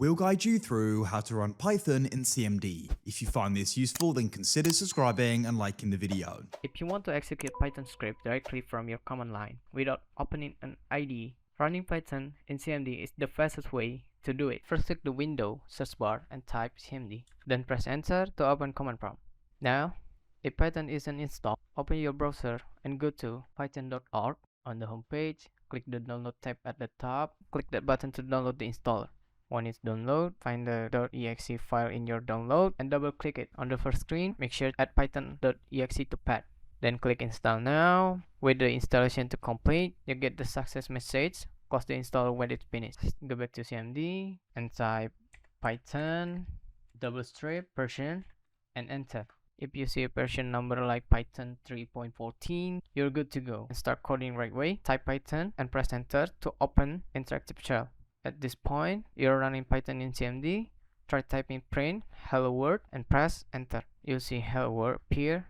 We'll guide you through how to run Python in CMD. If you find this useful, then consider subscribing and liking the video. If you want to execute Python script directly from your command line without opening an IDE, running Python in CMD is the fastest way to do it. First, click the window search bar and type CMD. Then press enter to open command prompt. Now, if Python isn't installed, open your browser and go to python.org. On the home page, click the download tab at the top. Click that button to download the installer. When it's download, find the .exe file in your download and double click it. On the first screen, make sure to add python.exe to path. Then click install now. Wait the installation to complete. You get the success message. Close the installer when it's finished. Go back to CMD and type python /version and enter. If you see a version number like Python 3.14, you're good to go and start coding right away. Type Python and press enter to open interactive shell. At this point, you're running Python in CMD. Try typing print hello world and press enter. You'll see hello world appear.